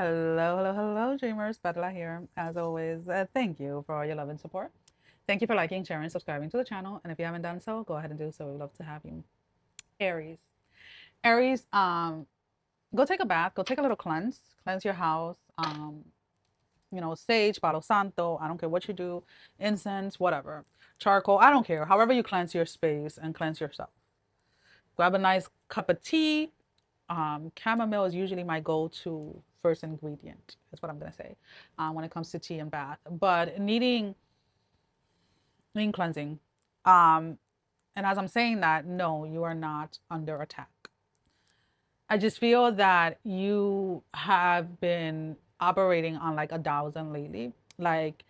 Hello, hello, hello, dreamers. Perla here. As always, thank you for all your love and support. Thank you for liking, sharing, subscribing to the channel. And if you haven't done so, go ahead and do so. We'd love to have you. Aries. Aries, go take a bath. Go take a little cleanse. Cleanse your house. Sage, Palo Santo. I don't care what you do. Incense, whatever. Charcoal. I don't care. However you cleanse your space and cleanse yourself. Grab a nice cup of tea. Chamomile is usually my go-to first ingredient. That's what I'm gonna say when it comes to tea and bath. But needing cleansing. Um, and as I'm saying that, no, you are not under attack. I just feel that you have been operating on like a thousand lately. Like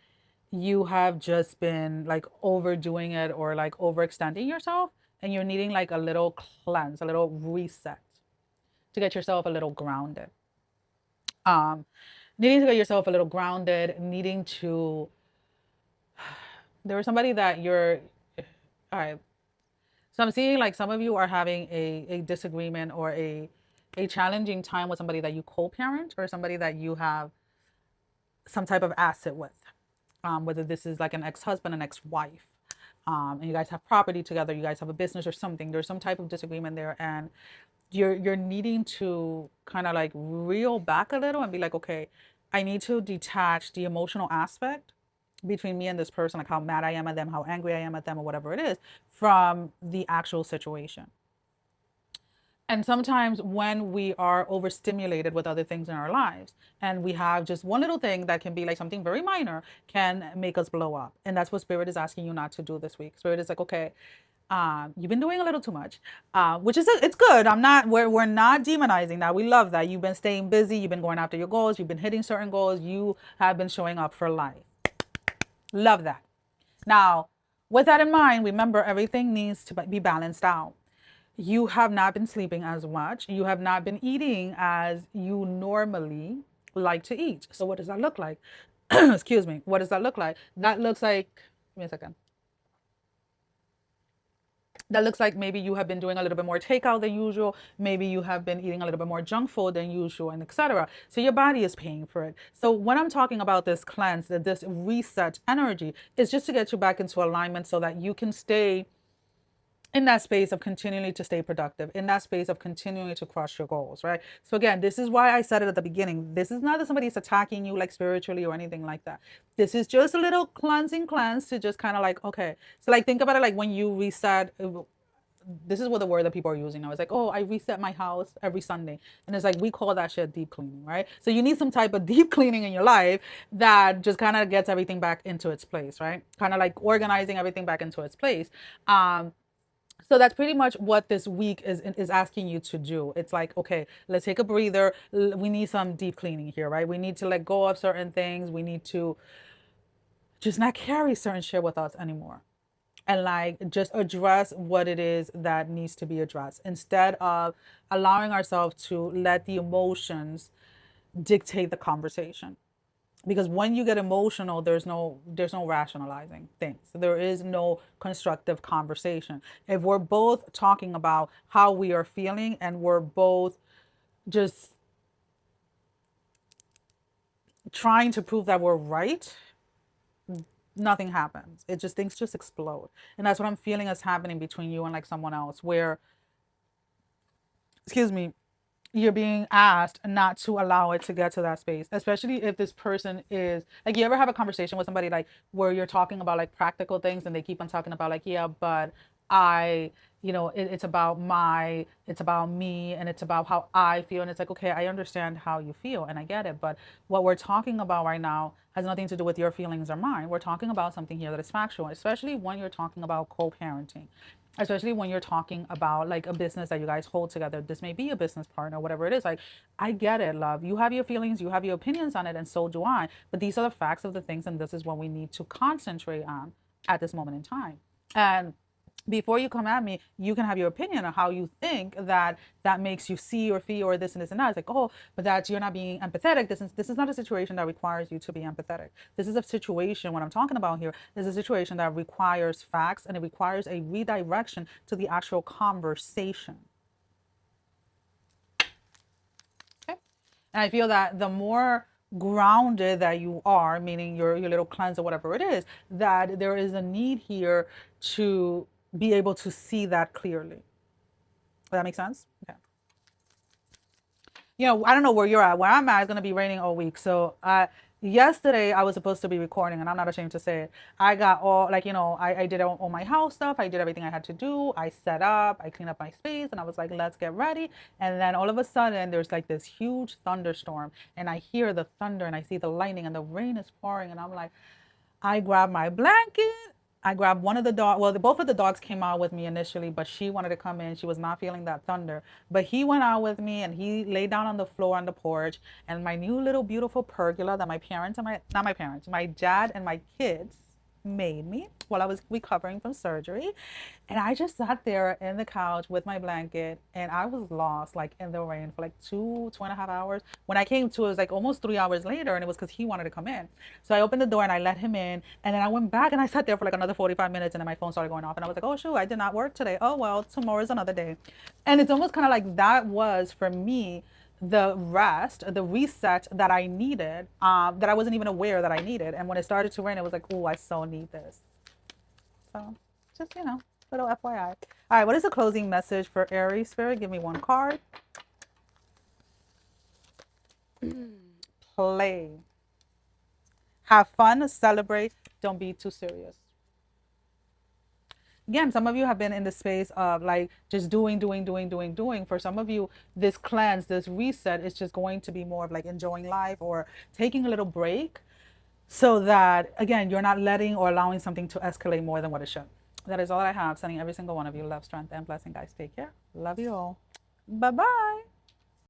you have just been like overdoing it or like overextending yourself, and you're needing like a little cleanse, a little reset to get yourself a little grounded. Um, Needing to get yourself a little grounded, needing to, there was somebody that you're, all right. So I'm seeing like some of you are having a disagreement or a challenging time with somebody that you co-parent or somebody that you have some type of asset with. Whether this is like an ex-husband, an ex-wife, and you guys have property together, you guys have a business or something. There's some type of disagreement there, and you're needing to kind of like reel back a little and be like, okay, I need to detach the emotional aspect between me and this person, like how mad I am at them, how angry I am at them, or whatever it is, from the actual situation. And sometimes when we are overstimulated with other things in our lives and we have just one little thing that can be like something very minor can make us blow up. And that's what Spirit is asking you not to do this week. Spirit is like, okay, you've been doing a little too much, which is it's good. We're not demonizing that. We love that. You've been staying busy. You've been going after your goals. You've been hitting certain goals. You have been showing up for life. Love that. Now, with that in mind, remember everything needs to be balanced out. You have not been sleeping as much. You have not been eating as you normally like to eat. So what does that look like? Excuse me. What does that look like? That looks like, give me a second. That looks like maybe you have been doing a little bit more takeout than usual. Maybe you have been eating a little bit more junk food than usual, and etc. So your body is paying for it. So when I'm talking about this cleanse, this reset energy, is just to get you back into alignment so that you can stay in that space of continuing to stay productive, in that space of continuing to crush your goals, right? So again, this is why I said it at the beginning. This is not that somebody's attacking you like spiritually or anything like that. This is just a little cleansing cleanse to just kind of like, okay. So like think about it like when you reset. This is what the word that people are using now. It's like, oh, I reset my house every Sunday. And it's like, we call that shit deep cleaning, right? So you need some type of deep cleaning in your life that just kind of gets everything back into its place, right? Kind of like organizing everything back into its place. So that's pretty much what this week is asking you to do. It's like, okay, let's take a breather. We need some deep cleaning here, right? We need to let go of certain things. We need to just not carry certain shit with us anymore. And like just address what it is that needs to be addressed instead of allowing ourselves to let the emotions dictate the conversation, because when you get emotional there's no rationalizing things. There is no constructive conversation if we're both talking about how we are feeling and we're both just trying to prove that we're right. Nothing happens. It just things just explode, and that's what I'm feeling is happening between you and like someone else where, excuse me, you're being asked not to allow it to get to that space, especially if this person is like, you ever have a conversation with somebody like where you're talking about like practical things and they keep on talking about like, yeah, but I, it's about me and it's about how I feel. And it's like, okay, I understand how you feel and I get it. But what we're talking about right now has nothing to do with your feelings or mine. We're talking about something here that is factual, especially when you're talking about co-parenting, especially when you're talking about like a business that you guys hold together. This may be a business partner, whatever it is. Like, I get it, love. You have your feelings, you have your opinions on it, and so do I. But these are the facts of the things, and this is what we need to concentrate on at this moment in time. And before you come at me, you can have your opinion on how you think that makes you see or feel or this and this and that. It's like, oh, but that's you're not being empathetic. This is not a situation that requires you to be empathetic. This is a situation, what I'm talking about here is a situation that requires facts and it requires a redirection to the actual conversation. Okay. And I feel that the more grounded that you are, meaning your little cleanse or whatever it is, that there is a need here to be able to see that clearly. Does that make sense? Okay. I don't know where you're at. Where I'm at, it's gonna be raining all week. So yesterday I was supposed to be recording, and I'm not ashamed to say it. I got all like, I did all my house stuff. I did everything I had to do. I set up, I cleaned up my space, and I was like, let's get ready. And then all of a sudden, there's like this huge thunderstorm, and I hear the thunder, and I see the lightning, and the rain is pouring, and I'm like, I grabbed my blanket. I grabbed one of the dogs. Well, both of the dogs came out with me initially, but she wanted to come in. She was not feeling that thunder. But he went out with me and he laid down on the floor on the porch. And my new little beautiful pergola that my parents and not my parents, my dad and my kids made me while I was recovering from surgery. And I just sat there in the couch with my blanket and I was lost like in the rain for like 2.5 hours. When I came to, it was like almost 3 hours later, and it was because he wanted to come in. So I opened the door and I let him in, and then I went back and I sat there for like another 45 minutes, and then my phone started going off and I was like, oh shoot, I did not work today. Oh well, tomorrow's another day. And it's almost kind of like that was for me the rest, the reset that I needed, that I wasn't even aware that I needed. And when it started to rain, it was like, oh, I so need this. So just, little FYI. All right, what is the closing message for Aries Spirit? Give me one card. Play. Have fun, celebrate, don't be too serious. Again, some of you have been in the space of like just doing. For some of you, this cleanse, this reset is just going to be more of like enjoying life or taking a little break so that, again, you're not letting or allowing something to escalate more than what it should. That is all I have. Sending every single one of you love, strength, and blessing, guys. Take care. Love you all. Bye-bye.